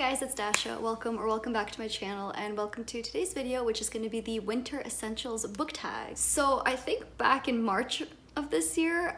guys, it's Dasha. Welcome back to my channel, and welcome to today's video, which is going to be the Winter Essentials book tag. So I think back in March of this year,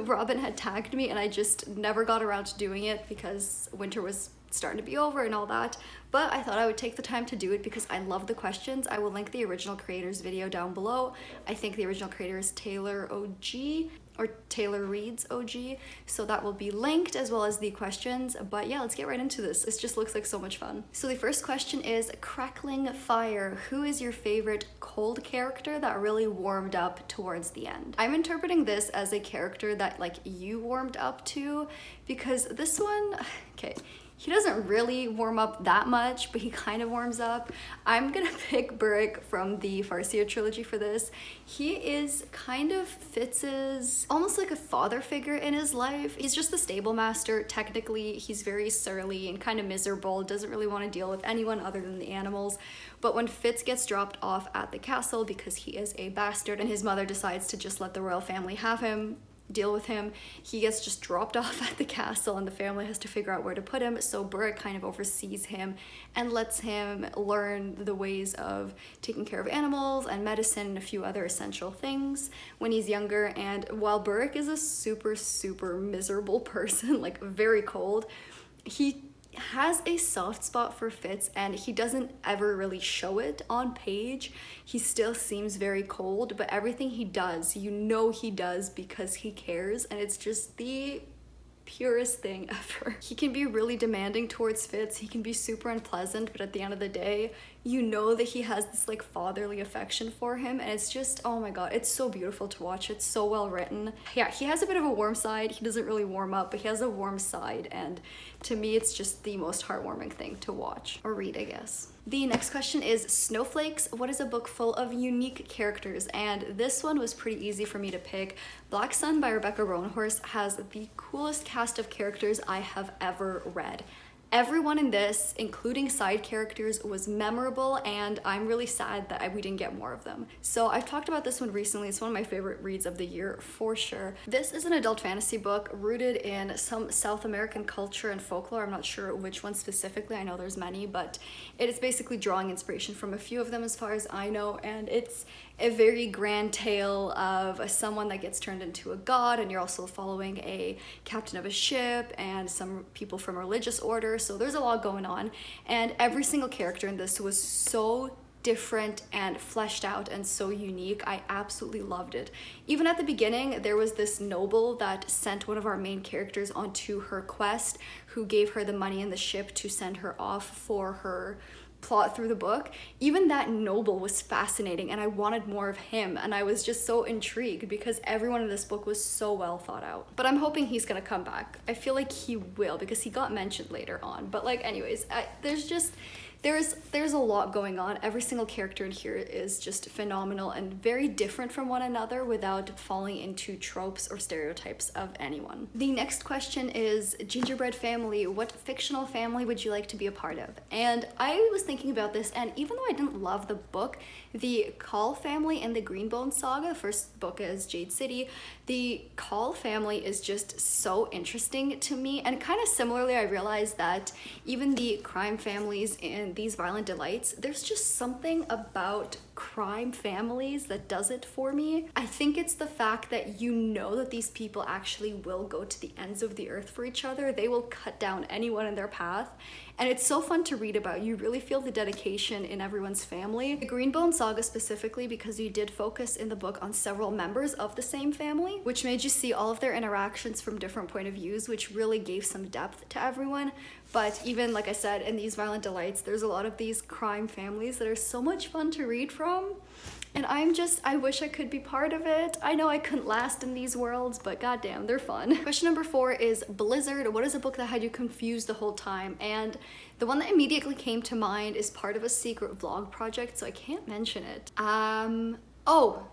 Robin had tagged me and I just never got around to doing it because winter was starting to be over and all that, but I thought I would take the time to do it because I love the questions. I will link the original creator's video down below. I think the original creator is Taylor OG, or Taylor Reads OG, so that will be linked as well as the questions. But yeah, let's get right into this. This just looks like so much fun. So the first question is crackling fire. Who is your favorite cold character that really warmed up towards the end? I'm interpreting this as a character that like you warmed up to, because this one, okay, he doesn't really warm up that much, but he kind of warms up. I'm gonna pick Burrick from the Farseer trilogy for this. He is kind of Fitz's, almost like a father figure in his life. He's just the stable master. Technically, he's very surly and kind of miserable, doesn't really want to deal with anyone other than the animals. But when Fitz gets dropped off at the castle because he is a bastard and his mother decides to just let the royal family have him, deal with him, he gets just dropped off at the castle and the family has to figure out where to put him. So Burrick kind of oversees him and lets him learn the ways of taking care of animals and medicine and a few other essential things when he's younger. And while Burrick is a super miserable person, like very cold, he has a soft spot for Fitz, and he doesn't ever really show it on page. He still seems very cold, but everything he does, you know he does because he cares, and it's just the purest thing ever. He can be really demanding towards Fitz, he can be super unpleasant, but at the end of the day, you know that he has this like fatherly affection for him, and it's just, oh my god, it's so beautiful to watch. It's so well written. Yeah, he has a bit of a warm side. He doesn't really warm up, but he has a warm side, and to me it's just the most heartwarming thing to watch or read, I guess. The next question is Snowflakes. What is a book full of unique characters? And this one was pretty easy for me to pick. Black Sun by Rebecca Roanhorse has the coolest cast of characters I have ever read. Everyone in this, including side characters, was memorable, and I'm really sad that we didn't get more of them. So I've talked about this one recently. It's one of my favorite reads of the year for sure. This is an adult fantasy book rooted in some South American culture and folklore. I'm not sure which one specifically. I know there's many, but it is basically drawing inspiration from a few of them as far as I know, and it's a very grand tale of someone that gets turned into a god, and you're also following a captain of a ship and some people from a religious order, so there's a lot going on, and every single character in this was so different and fleshed out and so unique. I absolutely loved it. Even at the beginning, there was this noble that sent one of our main characters onto her quest, who gave her the money in the ship to send her off for her plot through the book. Even that noble was fascinating, and I wanted more of him, and I was just so intrigued because everyone in this book was so well thought out. But I'm hoping he's gonna come back. I feel like he will because he got mentioned later on. But like, anyways, there's a lot going on. Every single character in here is just phenomenal and very different from one another without falling into tropes or stereotypes of anyone. The next question is gingerbread family. What fictional family would you like to be a part of? And I was thinking about this, and even though I didn't love the book, the Call family in the Greenbone saga, first book is Jade City, the Call family is just so interesting to me. And kind of similarly, I realized that even the crime families in These Violent Delights, there's just something about crime families that does it for me. I think it's the fact that you know that these people actually will go to the ends of the earth for each other. They will cut down anyone in their path, and it's so fun to read about. You really feel the dedication in everyone's family. The Greenbone saga specifically, because you did focus in the book on several members of the same family, which made you see all of their interactions from different point of views, which really gave some depth to everyone. But even, like I said, in These Violent Delights, there's a lot of these crime families that are so much fun to read from. And I wish I could be part of it. I know I couldn't last in these worlds, but goddamn, they're fun. Question number 4 is Blizzard. What is a book that had you confused the whole time? And the one that immediately came to mind is part of a secret vlog project, so I can't mention it. Oh,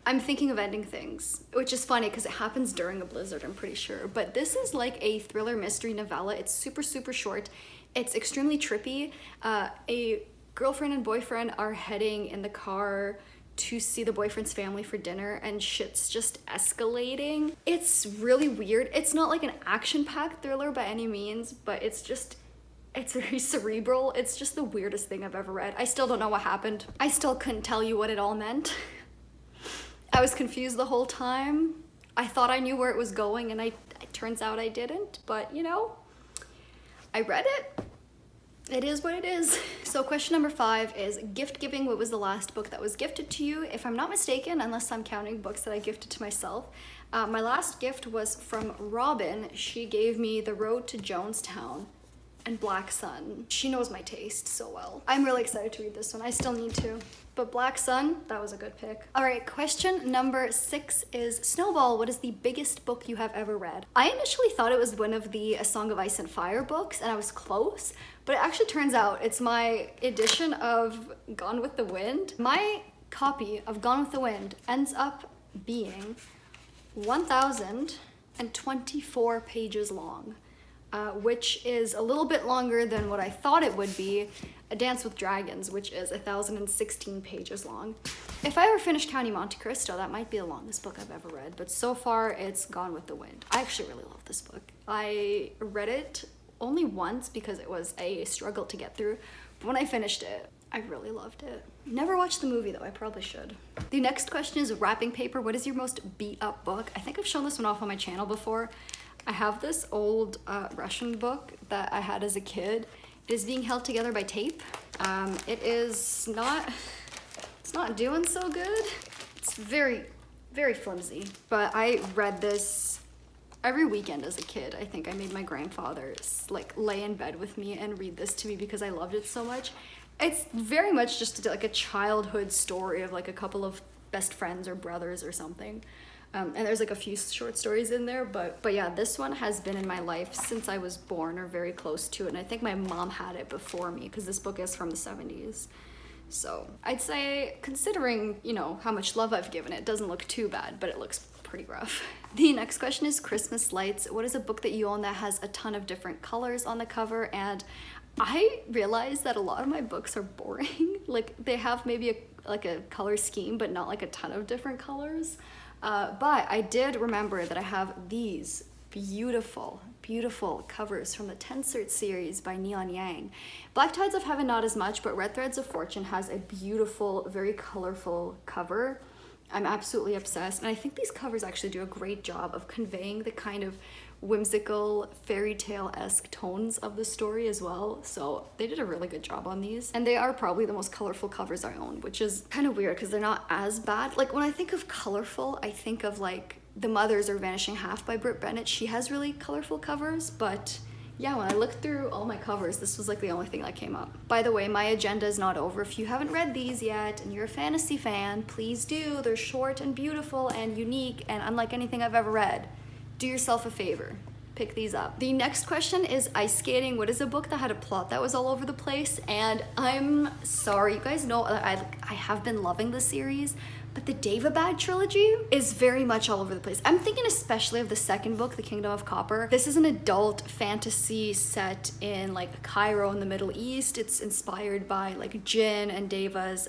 I'm thinking of Ending Things, which is funny because it happens during a blizzard, I'm pretty sure. But this is like a thriller mystery novella. It's super short. It's extremely trippy. A girlfriend and boyfriend are heading in the car to see the boyfriend's family for dinner, and shit's just escalating. It's really weird. It's not like an action-packed thriller by any means, but it's just It's very cerebral. It's just the weirdest thing I've ever read. I still don't know what happened. I still couldn't tell you what it all meant. I was confused the whole time. I thought I knew where it was going, and it turns out I didn't, but you know, I read it. It is what it is. So question number 5 is gift giving. What was the last book that was gifted to you? If I'm not mistaken, unless I'm counting books that I gifted to myself, my last gift was from Robin. She gave me The Road to Jonestown and Black Sun. She knows my taste so well. I'm really excited to read this one. I still need to. But Black Sun, that was a good pick. All right, question number 6 is Snowball. What is the biggest book you have ever read? I initially thought it was one of the A Song of Ice and Fire books, and I was close, but it actually turns out it's my edition of Gone with the Wind. My copy of Gone with the Wind ends up being 1,024 pages long. Which is a little bit longer than what I thought it would be. A Dance with Dragons, which is 1,016 pages long. If I ever finish counting Monte Cristo, that might be the longest book I've ever read, but so far it's Gone with the Wind. I actually really love this book. I read it only once because it was a struggle to get through, but when I finished it, I really loved it. Never watched the movie though, I probably should. The next question is wrapping paper. What is your most beat up book? I think I've shown this one off on my channel before. I have this old Russian book that I had as a kid. It is being held together by tape. It's not doing so good. It's very, very flimsy. But I read this every weekend as a kid. I think I made my grandfather like lay in bed with me and read this to me because I loved it so much. It's very much just like a childhood story of like a couple of best friends or brothers or something. And there's like a few short stories in there, but yeah, this one has been in my life since I was born or very close to it. And I think my mom had it before me because this book is from the 70s. So I'd say, considering, you know, how much love I've given it, doesn't look too bad, but it looks pretty rough. The next question is Christmas lights. What is a book that you own that has a ton of different colors on the cover? And I realized that a lot of my books are boring. Like they have maybe a color scheme, but not like a ton of different colors. But I did remember that I have these beautiful, beautiful covers from the Tencert series by Neon Yang. Black Tides of Heaven not as much, but Red Threads of Fortune has a beautiful, very colorful cover. I'm absolutely obsessed, and I think these covers actually do a great job of conveying the kind of whimsical fairy tale-esque tones of the story as well. So they did a really good job on these, and they are probably the most colorful covers I own, which is kind of weird because they're not as bad. Like when I think of colorful, I think of like The Mothers or Vanishing Half by Britt Bennett. She has really colorful covers, but yeah, when I looked through all my covers, this was like the only thing that came up. By the way, my agenda is not over. If you haven't read these yet and you're a fantasy fan, please do. They're short and beautiful and unique and unlike anything I've ever read. Do yourself a favor, pick these up. The next question is ice skating. What is a book that had a plot that was all over the place? And I'm sorry, you guys know I have been loving the series, but the Daevabad trilogy is very much all over the place. I'm thinking especially of the second book, The Kingdom of Copper. This is an adult fantasy set in like Cairo in the Middle East. It's inspired by like Jinn and Devas.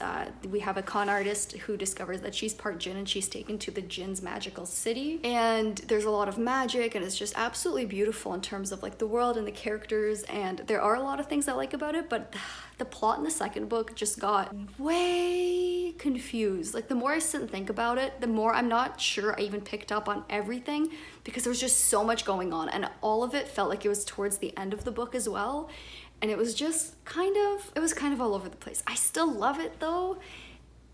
We have a con artist who discovers that she's part Jinn and she's taken to the Jinn's magical city. And there's a lot of magic and it's just absolutely beautiful in terms of like the world and the characters. And there are a lot of things I like about it, but the plot in the second book just got way confused. Like the more I sit and think about it, the more I'm not sure I even picked up on everything because there was just so much going on and all of it felt like it was towards the end of the book as well. And it was just kind of all over the place. I still love it though.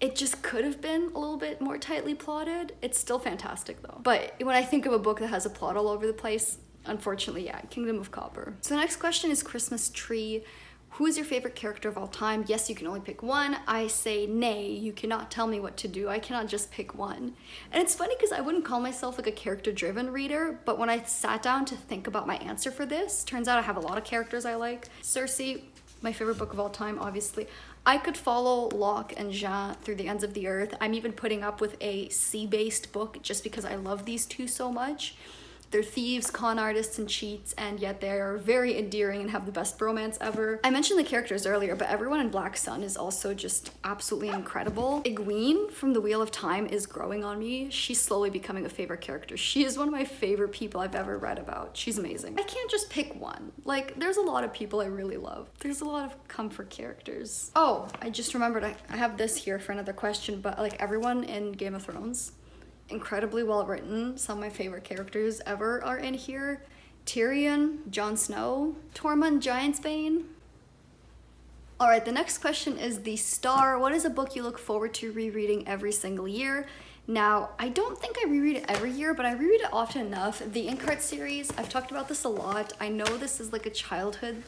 It just could have been a little bit more tightly plotted. It's still fantastic though. But when I think of a book that has a plot all over the place, unfortunately, yeah, Kingdom of Copper. So the next question is Christmas tree. Who is your favorite character of all time? Yes, you can only pick one. I say nay, you cannot tell me what to do. I cannot just pick one. And it's funny because I wouldn't call myself like a character-driven reader, but when I sat down to think about my answer for this, turns out I have a lot of characters I like. Cersei, my favorite book of all time, obviously. I could follow Locke and Jean through the ends of the earth. I'm even putting up with a sea-based book just because I love these two so much. They're thieves, con artists, and cheats, and yet they are very endearing and have the best bromance ever. I mentioned the characters earlier, but everyone in Black Sun is also just absolutely incredible. Egwene from The Wheel of Time is growing on me. She's slowly becoming a favorite character. She is one of my favorite people I've ever read about. She's amazing. I can't just pick one. Like, there's a lot of people I really love. There's a lot of comfort characters. Oh, I just remembered I have this here for another question, but like everyone in Game of Thrones, incredibly well written. Some of my favorite characters ever are in here. Tyrion, Jon Snow, Tormund Giantsbane. All right, the next question is the star. What is a book you look forward to rereading every single year? Now, I don't think I reread it every year, but I reread it often enough. The Inkheart series, I've talked about this a lot. I know this is like a childhood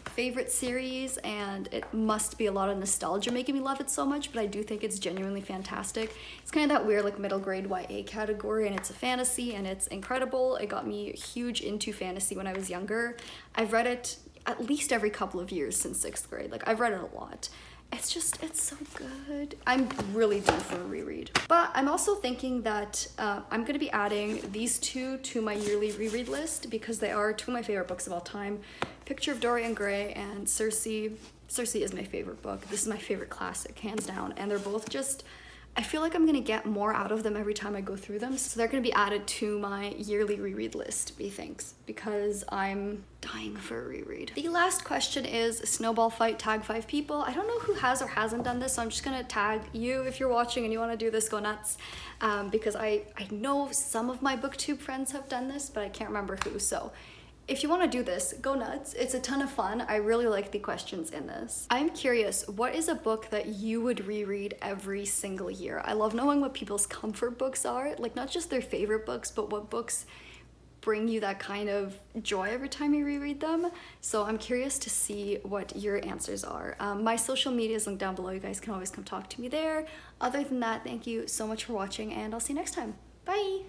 favorite series, and it must be a lot of nostalgia making me love it so much, but I do think it's genuinely fantastic. It's kind of that weird like middle grade YA category, and it's a fantasy, and it's incredible. It got me huge into fantasy when I was younger. I've read it at least every couple of years since 6th grade. Like, I've read it a lot. It's so good. I'm really due for a reread. But I'm also thinking that I'm gonna be adding these two to my yearly reread list because they are two of my favorite books of all time. Picture of Dorian Gray and Circe. Circe is my favorite book. This is my favorite classic, hands down. And they're both just, I feel like I'm gonna get more out of them every time I go through them. So they're gonna be added to my yearly reread list, methinks, because I'm dying for a reread. The last question is snowball fight, tag 5 people. I don't know who has or hasn't done this, so I'm just gonna tag you if you're watching and you wanna do this, go nuts. Because I know some of my booktube friends have done this, but I can't remember who, so if you want to do this, go nuts. It's a ton of fun. I really like the questions in this. I'm curious, what is a book that you would reread every single year? I love knowing what people's comfort books are, like not just their favorite books, but what books bring you that kind of joy every time you reread them. So I'm curious to see what your answers are. My social media is linked down below. You guys can always come talk to me there. Other than that, thank you so much for watching, and I'll see you next time. Bye!